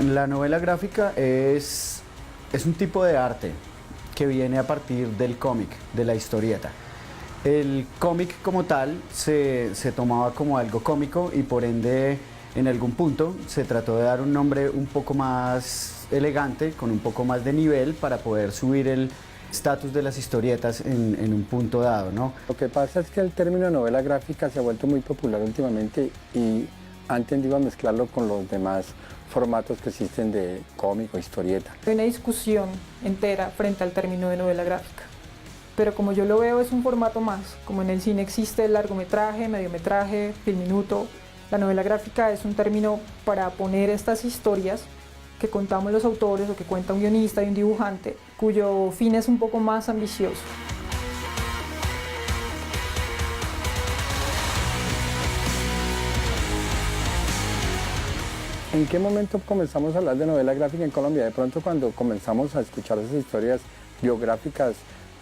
La novela gráfica es un tipo de arte que viene a partir del cómic, de la historieta. El cómic como tal se tomaba como algo cómico y por ende en algún punto se trató de dar un nombre un poco más elegante, con un poco más de nivel para poder subir el estatus de las historietas en un punto dado, ¿no? Lo que pasa es que el término novela gráfica se ha vuelto muy popular últimamente y han tendido a mezclarlo con los demás formatos que existen de cómic o historieta. Hay una discusión entera frente al término de novela gráfica, pero como yo lo veo es un formato más, como en el cine existe el largometraje, mediometraje, film minuto, la novela gráfica es un término para poner estas historias que contamos los autores o que cuenta un guionista y un dibujante, cuyo fin es un poco más ambicioso. ¿En qué momento comenzamos a hablar de novela gráfica en Colombia? De pronto cuando comenzamos a escuchar esas historias biográficas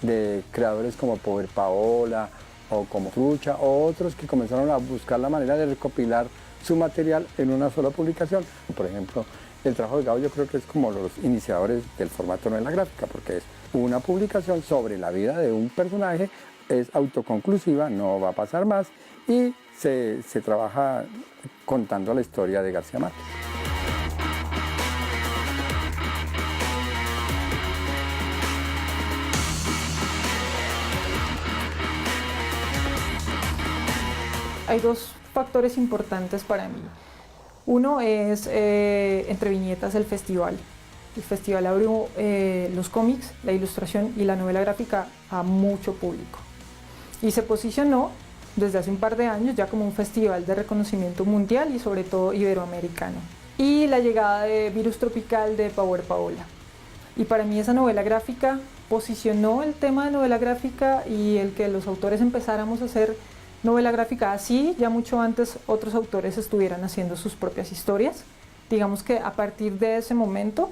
de creadores como Power Paola o como Trucha o otros que comenzaron a buscar la manera de recopilar su material en una sola publicación. Por ejemplo, el trabajo de Gabo yo creo que es como los iniciadores del formato novela gráfica, porque es una publicación sobre la vida de un personaje, es autoconclusiva, no va a pasar más y se trabaja contando la historia de García Márquez. Hay dos factores importantes para mí. Uno es, entre viñetas, el festival. El festival abrió los cómics, la ilustración y la novela gráfica a mucho público. Y se posicionó desde hace un par de años ya como un festival de reconocimiento mundial y sobre todo iberoamericano. Y la llegada de Virus Tropical de Power Paola. Y para mí esa novela gráfica posicionó el tema de novela gráfica y el que los autores empezáramos a hacer novela gráfica así, ya mucho antes otros autores estuvieran haciendo sus propias historias. Digamos que a partir de ese momento,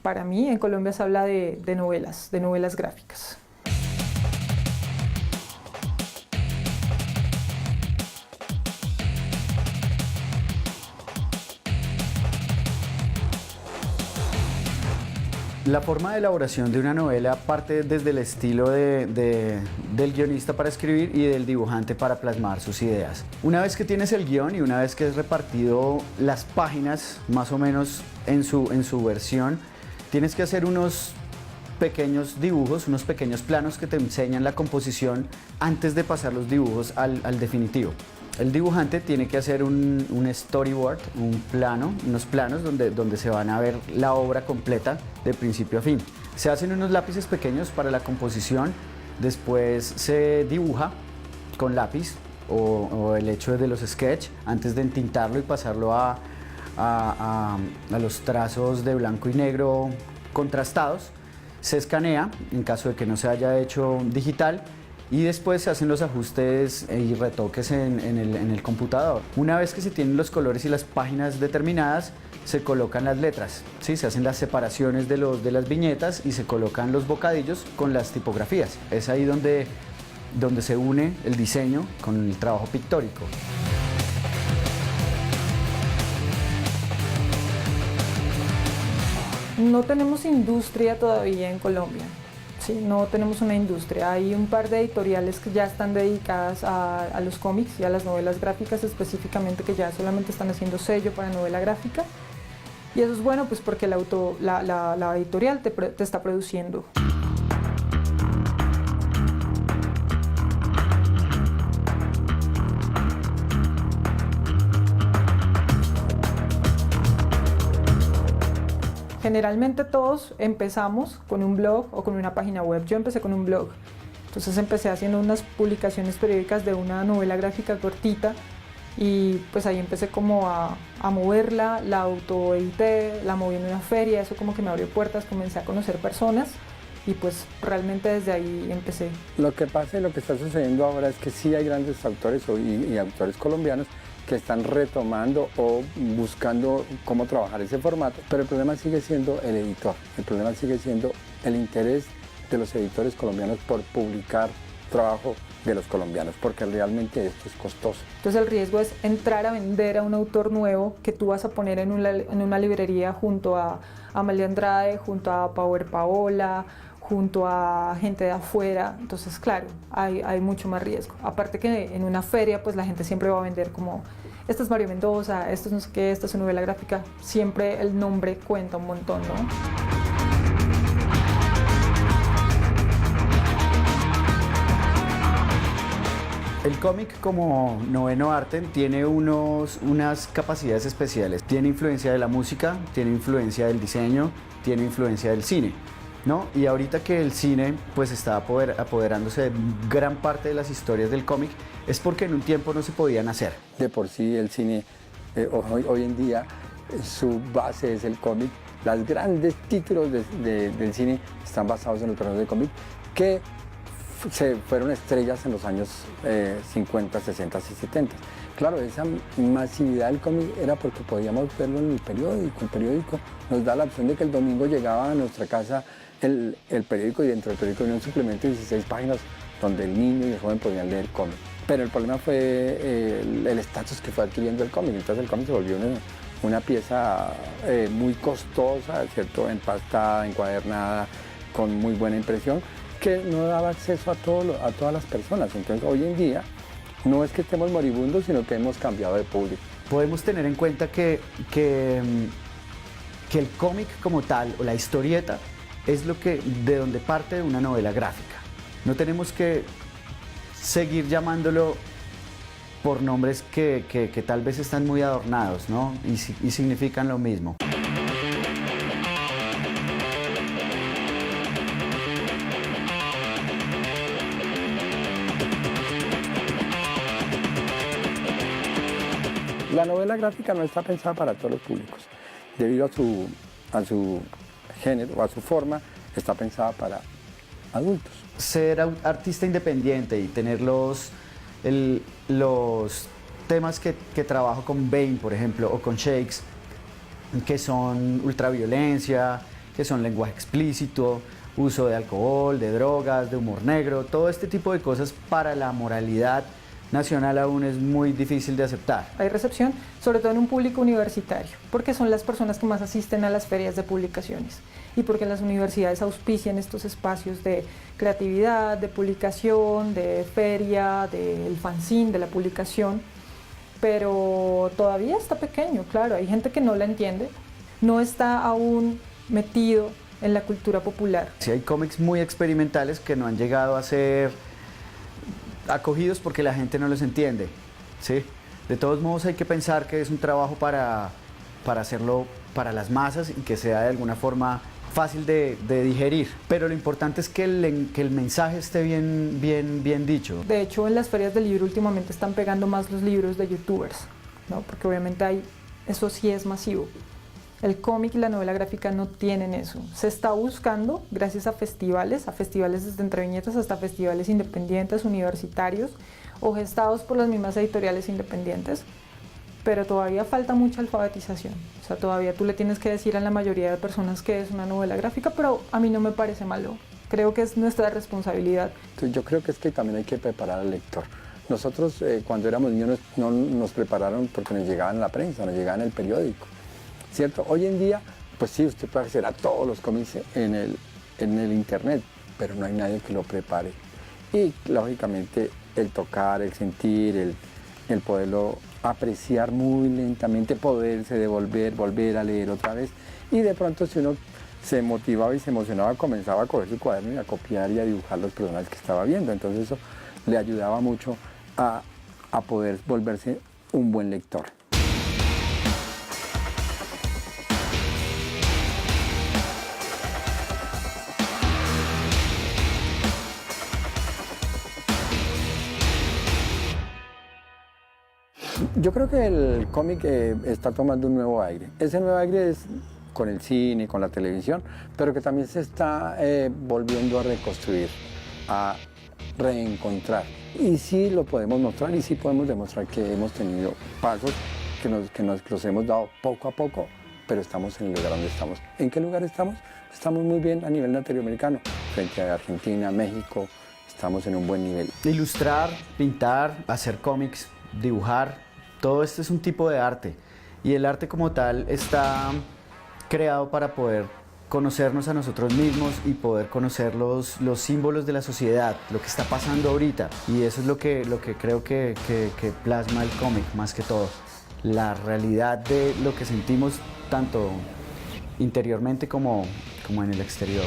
para mí en Colombia se habla de novelas gráficas. La forma de elaboración de una novela parte desde el estilo del guionista para escribir y del dibujante para plasmar sus ideas. Una vez que tienes el guión y una vez que es repartido las páginas más o menos en su versión, tienes que hacer unos pequeños dibujos, unos pequeños planos que te enseñan la composición antes de pasar los dibujos al definitivo. El dibujante tiene que hacer un storyboard, unos planos donde se van a ver la obra completa de principio a fin. Se hacen unos lápices pequeños para la composición, después se dibuja con lápiz o el hecho de los sketch antes de entintarlo y pasarlo a los trazos de blanco y negro contrastados. Se escanea en caso de que no se haya hecho digital y después se hacen los ajustes y retoques en el computador. Una vez que se tienen los colores y las páginas determinadas, se colocan las letras, ¿sí? Se hacen las separaciones de las viñetas y se colocan los bocadillos con las tipografías. Es ahí donde se une el diseño con el trabajo pictórico. No tenemos industria todavía en Colombia. Sí, no tenemos una industria. Hay un par de editoriales que ya están dedicadas a los cómics y a las novelas gráficas específicamente, que ya solamente están haciendo sello para novela gráfica. Y eso es bueno pues porque la editorial te está produciendo. Generalmente todos empezamos con un blog o con una página web. Yo empecé con un blog, entonces empecé haciendo unas publicaciones periódicas de una novela gráfica cortita y pues ahí empecé como a moverla, la autoedité, la moví en una feria, eso como que me abrió puertas, comencé a conocer personas y pues realmente desde ahí empecé. Lo que pasa y lo que está sucediendo ahora es que sí hay grandes autores y autores colombianos que están retomando o buscando cómo trabajar ese formato, pero el problema sigue siendo el editor, el problema sigue siendo el interés de los editores colombianos por publicar trabajo de los colombianos, porque realmente esto es costoso. Entonces el riesgo es entrar a vender a un autor nuevo que tú vas a poner en una librería junto a Amalia Andrade, junto a Power Paola, junto a gente de afuera. Entonces, claro, hay mucho más riesgo. Aparte que en una feria, pues la gente siempre va a vender como, esta es Mario Mendoza, esto es no sé qué, esta es su novela gráfica. Siempre el nombre cuenta un montón, ¿no? El cómic como noveno arte tiene unas capacidades especiales. Tiene influencia de la música, tiene influencia del diseño, tiene influencia del cine, ¿no? Y ahorita que el cine pues está apoderándose de gran parte de las historias del cómic, es porque en un tiempo no se podían hacer. De por sí el cine, hoy en día, su base es el cómic. Los grandes títulos del cine están basados en los personajes de cómic que se fueron estrellas en los años 50, 60 y 70. Claro, esa masividad del cómic era porque podíamos verlo en el periódico. El periódico nos da la opción de que el domingo llegaba a nuestra casa el periódico, y dentro del periódico había un suplemento de 16 páginas donde el niño y el joven podían leer cómic. Pero el problema fue el estatus que fue adquiriendo el cómic. Entonces el cómic se volvió una pieza muy costosa, ¿cierto? Empastada, encuadernada, con muy buena impresión, que no daba acceso a todas las personas. Entonces hoy en día no es que estemos moribundos, sino que hemos cambiado de público. Podemos tener en cuenta que el cómic como tal, o la historieta, es de donde parte una novela gráfica. No tenemos que seguir llamándolo por nombres que tal vez están muy adornados, ¿no? y significan lo mismo. La novela gráfica no está pensada para todos los públicos. Debido a su género o a su forma, está pensada para adultos. Ser artista independiente y tener los temas que trabajo con Bain, por ejemplo, o con Shakes, que son ultraviolencia, que son lenguaje explícito, uso de alcohol, de drogas, de humor negro, todo este tipo de cosas para la moralidad nacional aún es muy difícil de aceptar. Hay recepción, sobre todo en un público universitario, porque son las personas que más asisten a las ferias de publicaciones y porque las universidades auspician estos espacios de creatividad, de publicación, de feria, del fanzine, de la publicación, pero todavía está pequeño, claro, hay gente que no la entiende, no está aún metido en la cultura popular. Sí, hay cómics muy experimentales que no han llegado a ser acogidos porque la gente no los entiende, ¿sí? De todos modos hay que pensar que es un trabajo para hacerlo para las masas y que sea de alguna forma fácil de digerir, pero lo importante es que el mensaje esté bien dicho. De hecho, en las ferias del libro últimamente están pegando más los libros de youtubers, ¿no? Porque obviamente eso sí es masivo. El cómic y la novela gráfica no tienen eso. Se está buscando, gracias a festivales desde Entre Viñetas hasta festivales independientes, universitarios o gestados por las mismas editoriales independientes, pero todavía falta mucha alfabetización. O sea, todavía tú le tienes que decir a la mayoría de personas que es una novela gráfica, pero a mí no me parece malo. Creo que es nuestra responsabilidad. Entonces, yo creo que es que también hay que preparar al lector. Nosotros cuando éramos niños no nos prepararon porque nos llegaba en la prensa, nos llegaba en el periódico. ¿Cierto? Hoy en día, pues sí, usted puede acceder a todos los cómics en el internet, pero no hay nadie que lo prepare. Y lógicamente el tocar, el sentir, el poderlo apreciar muy lentamente, poderse devolver, volver a leer otra vez. Y de pronto si uno se motivaba y se emocionaba, comenzaba a coger su cuaderno y a copiar y a dibujar los personajes que estaba viendo. Entonces eso le ayudaba mucho a poder volverse un buen lector. Yo creo que el cómic está tomando un nuevo aire. Ese nuevo aire es con el cine, con la televisión, pero que también se está volviendo a reconstruir, a reencontrar. Y sí lo podemos mostrar y sí podemos demostrar que hemos tenido pasos que nos hemos dado poco a poco, pero estamos en el lugar donde estamos. ¿En qué lugar estamos? Estamos muy bien a nivel latinoamericano, frente a Argentina, México, estamos en un buen nivel. Ilustrar, pintar, hacer cómics, dibujar, todo esto es un tipo de arte. Y el arte como tal está creado para poder conocernos a nosotros mismos y poder conocer los símbolos de la sociedad, lo que está pasando ahorita. Y eso es lo que creo que plasma el cómic más que todo. La realidad de lo que sentimos tanto interiormente como en el exterior.